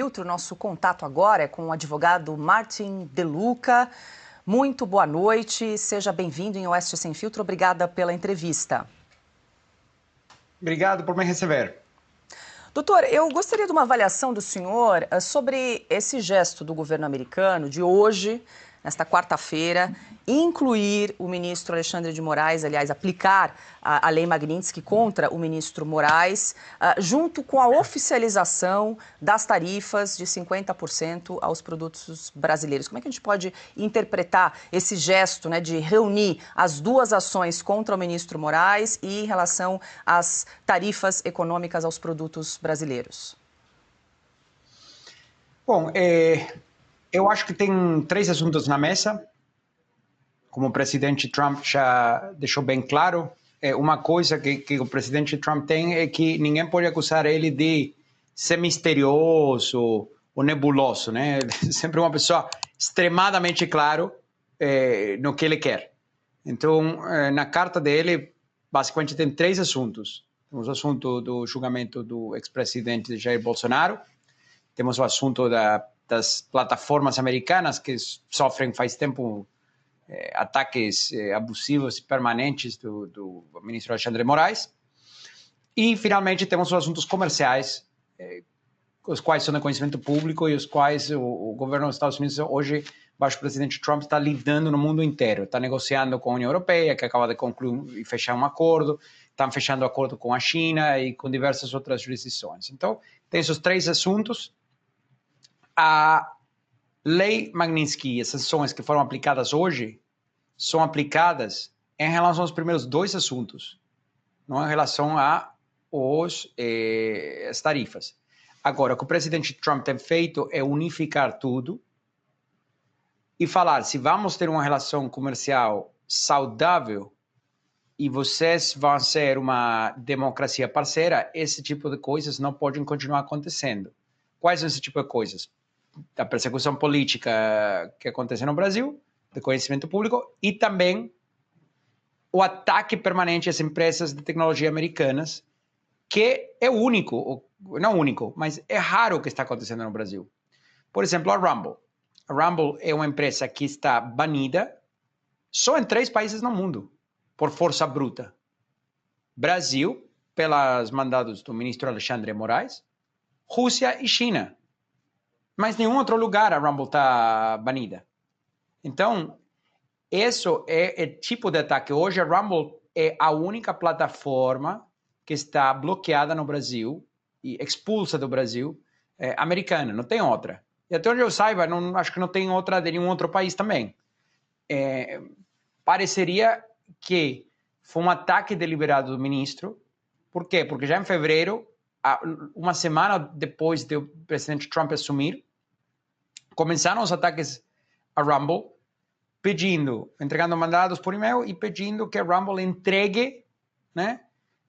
Filtro, nosso contato agora é com o advogado Martin De Luca. Muito boa noite, seja bem-vindo em Oeste Sem Filtro. Obrigada pela entrevista. Obrigado por me receber. Doutor, eu gostaria de uma avaliação do senhor sobre esse gesto do governo americano de hoje, nesta quarta-feira, incluir o ministro Alexandre de Moraes, aliás, aplicar a lei Magnitsky contra o ministro Moraes, junto com a oficialização das tarifas de 50% aos produtos brasileiros. Como é que a gente pode interpretar esse gesto, né, de reunir as duas ações contra o ministro Moraes e em relação às tarifas econômicas aos produtos brasileiros? Bom, eu acho que tem três assuntos na mesa. Como o presidente Trump já deixou bem claro, uma coisa que o presidente Trump tem é que ninguém pode acusar ele de ser misterioso ou nebuloso, né? Sempre uma pessoa extremadamente claro no que ele quer. Então, na carta dele, basicamente tem três assuntos. Temos o assunto do julgamento do ex-presidente Jair Bolsonaro, temos o assunto das plataformas americanas que sofrem faz tempo ataques abusivos e permanentes do ministro Alexandre de Moraes. E, finalmente, temos os assuntos comerciais, os quais são de conhecimento público e os quais o governo dos Estados Unidos hoje, baixo o presidente Trump, está lidando no mundo inteiro. Está negociando com a União Europeia, que acaba de concluir e fechar um acordo, estão fechando acordo com a China e com diversas outras jurisdições. Então, tem esses três assuntos. A lei Magnitsky, essas sanções que foram aplicadas hoje, são aplicadas em relação aos primeiros dois assuntos, não em relação às tarifas. Agora, o que o presidente Trump tem feito é unificar tudo e falar, se vamos ter uma relação comercial saudável e vocês vão ser uma democracia parceira, esse tipo de coisas não podem continuar acontecendo. Quais são esse tipo de coisas? Da persecução política que acontece no Brasil, de conhecimento público, e também o ataque permanente às empresas de tecnologia americanas, que é único, não único, mas é raro o que está acontecendo no Brasil. Por exemplo, a Rumble. A Rumble é uma empresa que está banida só em 3 países no mundo, por força bruta. Brasil, pelos mandados do ministro Alexandre de Moraes, Rússia e China. Mas nenhum outro lugar a Rumble está banida. Então, isso é o tipo de ataque. Hoje a Rumble é a única plataforma que está bloqueada no Brasil e expulsa do Brasil, americana, não tem outra. E até onde eu saiba, acho que não tem outra de nenhum outro país também. Pareceria que foi um ataque deliberado do ministro. Por quê? Porque já em fevereiro, uma semana depois do presidente Trump assumir, começaram os ataques a Rumble, entregando mandados por e-mail e pedindo que a Rumble entregue, né,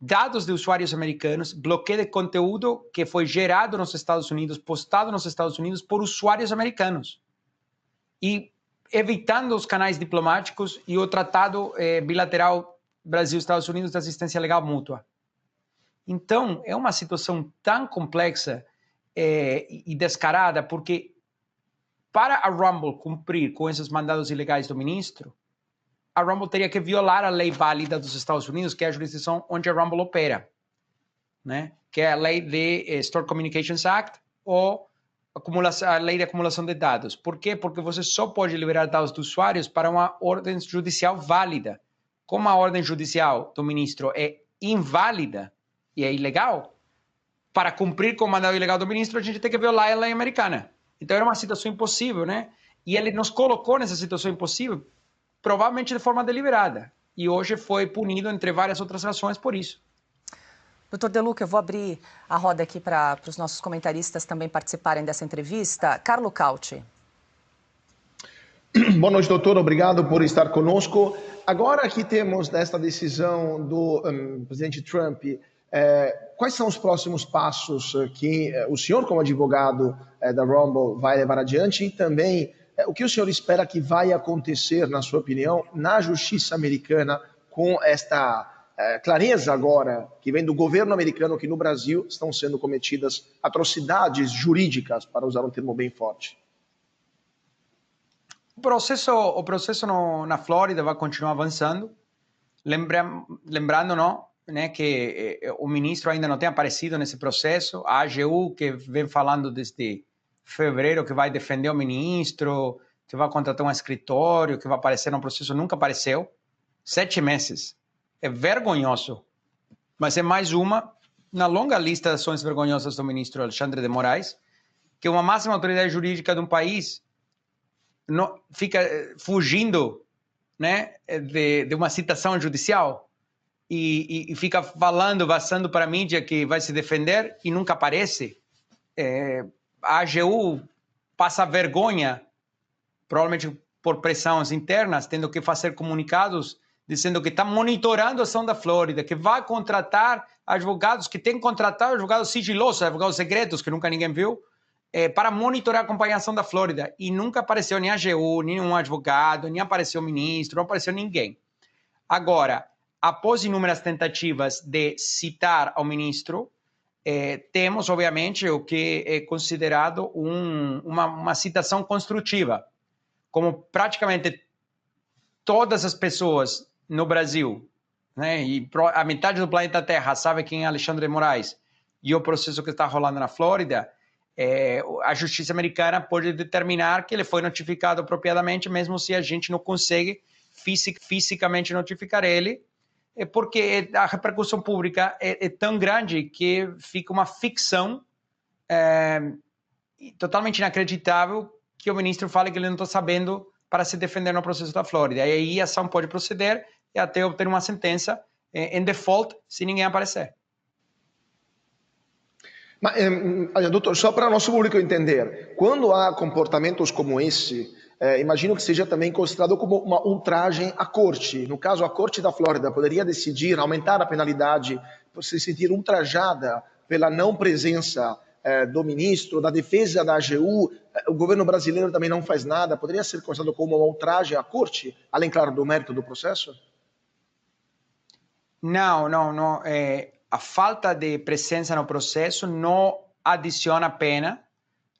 dados de usuários americanos, bloqueio de conteúdo que foi gerado nos Estados Unidos, postado nos Estados Unidos por usuários americanos. E evitando os canais diplomáticos e o tratado bilateral Brasil-Estados Unidos de assistência legal mútua. Então, é uma situação tão complexa e descarada, porque para a Rumble cumprir com esses mandados ilegais do ministro, a Rumble teria que violar a lei válida dos Estados Unidos, que é a jurisdição onde a Rumble opera, né? Que é a lei de Stored Communications Act ou a lei de acumulação de dados. Por quê? Porque você só pode liberar dados dos usuários para uma ordem judicial válida. Como a ordem judicial do ministro é inválida e é ilegal, para cumprir com o mandado ilegal do ministro, a gente tem que violar a lei americana. Então era uma situação impossível, né? E ele nos colocou nessa situação impossível, provavelmente de forma deliberada. E hoje foi punido, entre várias outras razões, por isso. Doutor De Luca, eu vou abrir a roda aqui para os nossos comentaristas também participarem dessa entrevista. Carlo Cauti. Boa noite, doutor. Obrigado por estar conosco. Agora que temos esta decisão do presidente Trump, quais são os próximos passos que o senhor, como advogado da Rumble, vai levar adiante? E também, o que o senhor espera que vai acontecer, na sua opinião, na justiça americana com esta clareza agora que vem do governo americano que no Brasil estão sendo cometidas atrocidades jurídicas, para usar um termo bem forte? O processo na Flórida vai continuar avançando. Lembrando, não, né, que o ministro ainda não tem aparecido nesse processo. A AGU, que vem falando desde fevereiro que vai defender o ministro, que vai contratar um escritório, que vai aparecer no processo, nunca apareceu. 7 meses. É vergonhoso. Mas é mais uma na longa lista de ações vergonhosas do ministro Alexandre de Moraes, que uma máxima autoridade jurídica de um país fica fugindo, né, de uma citação judicial e fica falando, vazando para a mídia que vai se defender e nunca aparece. A AGU passa vergonha, provavelmente por pressões internas, tendo que fazer comunicados dizendo que está monitorando a ação da Flórida, que vai contratar advogados, que tem que contratar advogados sigilosos, advogados secretos, que nunca ninguém viu, para monitorar a acompanhação da Flórida. E nunca apareceu nem a AGU, nenhum advogado, nem apareceu o ministro, não apareceu ninguém. Agora, após inúmeras tentativas de citar ao ministro, temos, obviamente, o que é considerado uma citação construtiva. Como praticamente todas as pessoas no Brasil, né, e a metade do planeta Terra sabe quem é Alexandre de Moraes e o processo que está rolando na Flórida, a justiça americana pode determinar que ele foi notificado apropriadamente, mesmo se a gente não consegue fisicamente notificar ele, porque a repercussão pública é tão grande que fica uma ficção totalmente inacreditável que o ministro fale que ele não está sabendo para se defender no processo da Flórida. E aí a ação pode proceder e até obter uma sentença em default se ninguém aparecer. Mas, doutor, só para o nosso público entender, quando há comportamentos como esse, imagino que seja também considerado como uma ultragem à corte. No caso, a corte da Flórida poderia decidir aumentar a penalidade por se sentir ultrajada pela não presença do ministro, da defesa da AGU. O governo brasileiro também não faz nada. Poderia ser considerado como uma ultragem à corte, além, claro, do mérito do processo? Não. A falta de presença no processo não adiciona pena,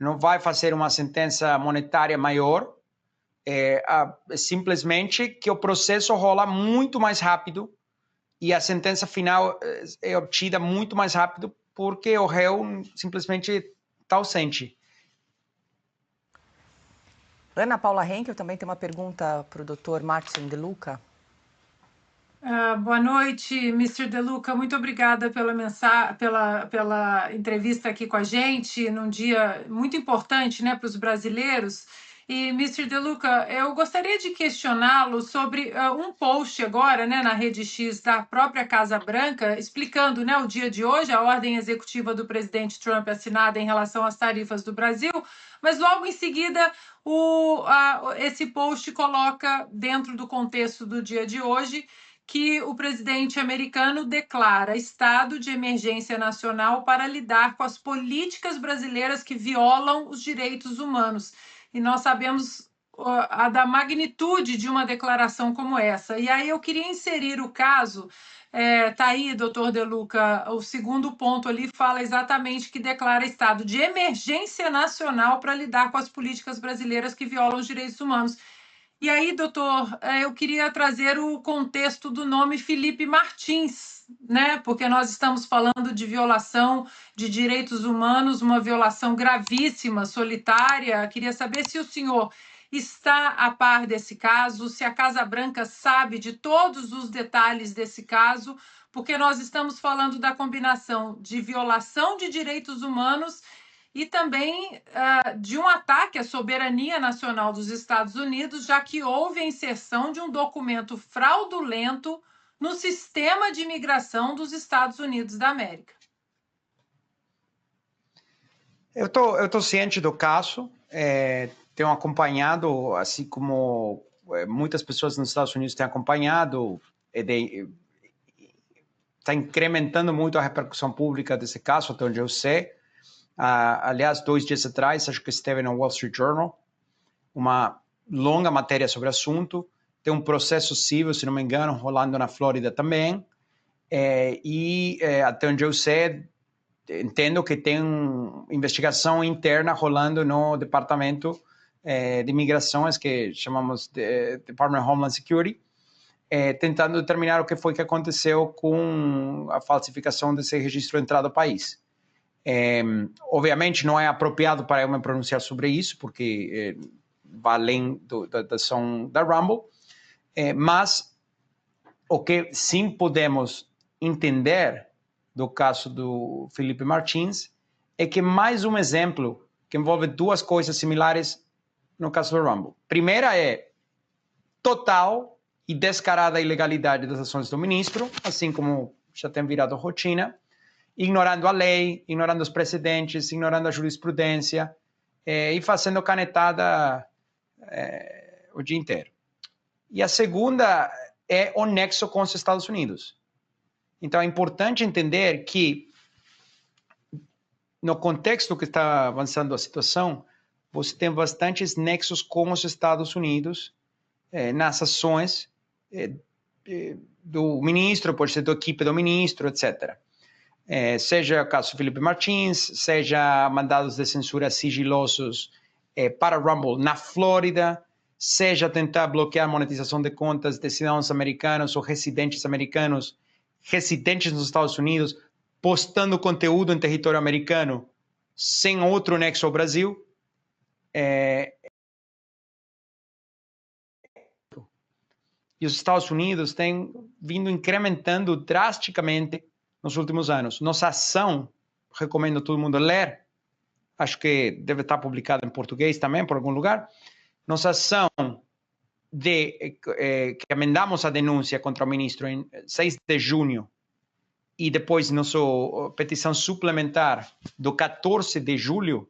não vai fazer uma sentença monetária maior, simplesmente que o processo rola muito mais rápido e a sentença final é obtida muito mais rápido porque o réu simplesmente está ausente. Ana Paula Henkel também tem uma pergunta para o Dr. Martin De Luca. Boa noite, Mr. De Luca. Muito obrigada pela entrevista aqui com a gente, num dia muito importante, né, para os brasileiros. E, Mr. De Luca, eu gostaria de questioná-lo sobre um post agora, né, na Rede X da própria Casa Branca, explicando, né, o dia de hoje, a ordem executiva do presidente Trump assinada em relação às tarifas do Brasil, mas logo em seguida esse post coloca dentro do contexto do dia de hoje que o presidente americano declara estado de emergência nacional para lidar com as políticas brasileiras que violam os direitos humanos. E nós sabemos da magnitude de uma declaração como essa. E aí eu queria inserir o caso, tá aí, doutor De Luca, o segundo ponto ali fala exatamente que declara estado de emergência nacional para lidar com as políticas brasileiras que violam os direitos humanos. E aí, doutor, eu queria trazer o contexto do nome Felipe Martins, né? Porque nós estamos falando de violação de direitos humanos, uma violação gravíssima, solitária. Queria saber se o senhor está a par desse caso, se a Casa Branca sabe de todos os detalhes desse caso, porque nós estamos falando da combinação de violação de direitos humanos e também de um ataque à soberania nacional dos Estados Unidos, já que houve a inserção de um documento fraudulento no sistema de imigração dos Estados Unidos da América. Eu tô ciente do caso, tenho acompanhado, assim como muitas pessoas nos Estados Unidos têm acompanhado, está incrementando muito a repercussão pública desse caso, até onde eu sei. Aliás, 2 dias atrás, acho que esteve no Wall Street Journal, uma longa matéria sobre o assunto. Tem um processo civil, se não me engano, rolando na Flórida também. Até onde eu sei, entendo que tem investigação interna rolando no Departamento de Imigrações, que chamamos de Department of Homeland Security, tentando determinar o que foi que aconteceu com a falsificação desse registro de entrada ao país. Obviamente não é apropriado para eu me pronunciar sobre isso, porque vai além da ação da Rumble, mas o que sim podemos entender do caso do Felipe Martins é que mais um exemplo que envolve duas coisas similares no caso do Rumble. Primeira é total e descarada ilegalidade das ações do ministro, assim como já tem virado rotina, ignorando a lei, ignorando os precedentes, ignorando a jurisprudência e fazendo canetada o dia inteiro. E a segunda é o nexo com os Estados Unidos. Então é importante entender que, no contexto que está avançando a situação, você tem bastantes nexos com os Estados Unidos nas ações do ministro, pode ser da equipe do ministro, etc. Seja o caso Felipe Martins, seja mandados de censura sigilosos para Rumble na Flórida, seja tentar bloquear a monetização de contas de cidadãos americanos ou residentes americanos, residentes nos Estados Unidos, postando conteúdo em território americano sem outro nexo ao Brasil. E os Estados Unidos têm vindo incrementando drasticamente nos últimos anos. Nossa ação, recomendo a todo mundo ler, acho que deve estar publicada em português também, por algum lugar. Nossa ação que emendamos a denúncia contra o ministro em 6 de junho e depois nossa petição suplementar do 14 de julho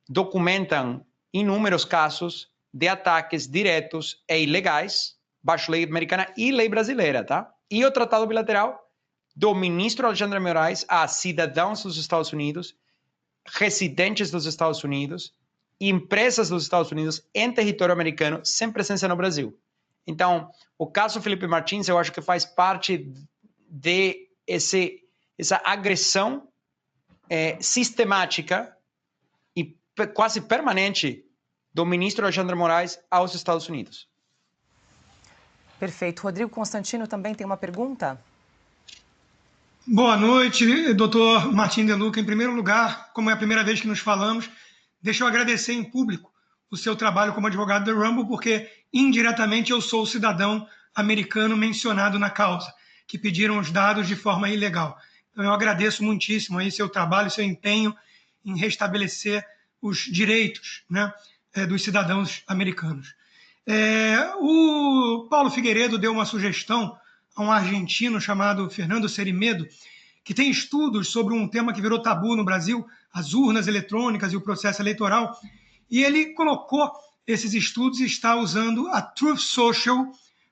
documentam inúmeros casos de ataques diretos e ilegais, baixo lei americana e lei brasileira, tá? E o tratado bilateral do ministro Alexandre de Moraes a cidadãos dos Estados Unidos, residentes dos Estados Unidos, empresas dos Estados Unidos em território americano sem presença no Brasil. Então, o caso Felipe Martins, eu acho que faz parte de essa agressão sistemática e quase permanente do ministro Alexandre de Moraes aos Estados Unidos. Perfeito. Rodrigo Constantino também tem uma pergunta? Boa noite, doutor Martim De Luca. Em primeiro lugar, como é a primeira vez que nos falamos, deixa eu agradecer em público o seu trabalho como advogado da Rumble, porque indiretamente eu sou o cidadão americano mencionado na causa, que pediram os dados de forma ilegal. Então eu agradeço muitíssimo aí seu trabalho, seu empenho em restabelecer os direitos, né, dos cidadãos americanos. O Paulo Figueiredo deu uma sugestão a um argentino chamado Fernando Cerimedo, que tem estudos sobre um tema que virou tabu no Brasil, as urnas eletrônicas e o processo eleitoral, e ele colocou esses estudos e está usando a Truth Social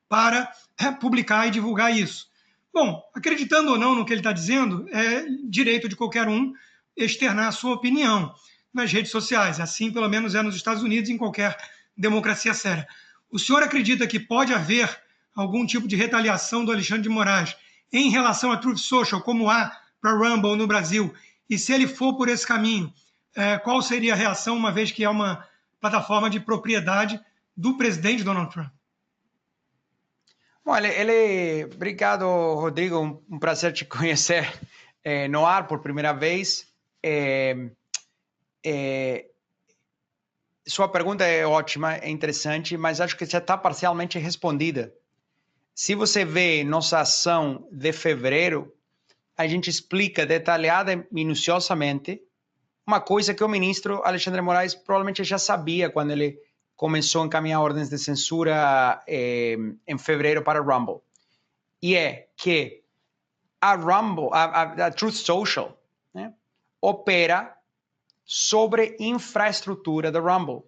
para publicar e divulgar isso. Bom, acreditando ou não no que ele está dizendo, é direito de qualquer um externar a sua opinião nas redes sociais. Assim, pelo menos, é nos Estados Unidos e em qualquer democracia séria. O senhor acredita que pode haver algum tipo de retaliação do Alexandre de Moraes em relação à Truth Social, como há para a Rumble no Brasil? E se ele for por esse caminho, qual seria a reação, uma vez que é uma plataforma de propriedade do presidente Donald Trump? Bom, obrigado, Rodrigo. Um prazer te conhecer no ar por primeira vez. Sua pergunta é ótima, é interessante, mas acho que já está parcialmente respondida. Se você vê nossa ação de fevereiro, a gente explica detalhada e minuciosamente uma coisa que o ministro Alexandre de Moraes provavelmente já sabia quando ele começou a encaminhar ordens de censura em fevereiro para a Rumble. E é que a Rumble, a Truth Social, né, opera sobre infraestrutura da Rumble.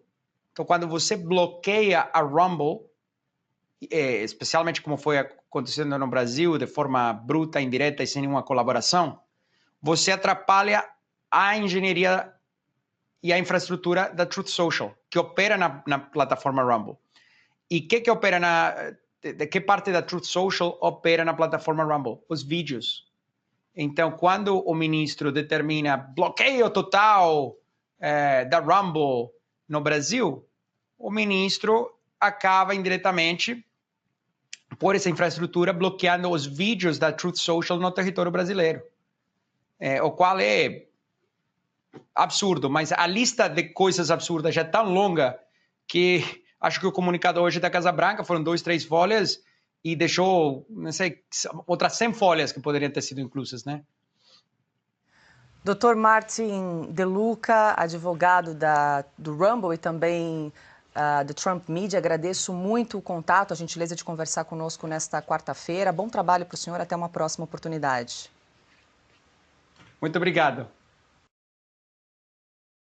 Então, quando você bloqueia a Rumble, especialmente como foi acontecendo no Brasil, de forma bruta, indireta e sem nenhuma colaboração, você atrapalha a engenharia e a infraestrutura da Truth Social, que opera na plataforma Rumble. E o que opera de que parte da Truth Social opera na plataforma Rumble? Os vídeos. Então, quando o ministro determina bloqueio total da Rumble no Brasil, o ministro acaba indiretamente, por essa infraestrutura, bloqueando os vídeos da Truth Social no território brasileiro. O qual é absurdo, mas a lista de coisas absurdas já é tão longa que acho que o comunicado hoje da Casa Branca foram 2, 3 folhas e deixou, não sei, outras 100 folhas que poderiam ter sido inclusas, né? Dr. Martin De Luca, advogado do Rumble e também do Trump Media, agradeço muito o contato, a gentileza de conversar conosco nesta quarta-feira. Bom trabalho para o senhor, até uma próxima oportunidade. Muito obrigado.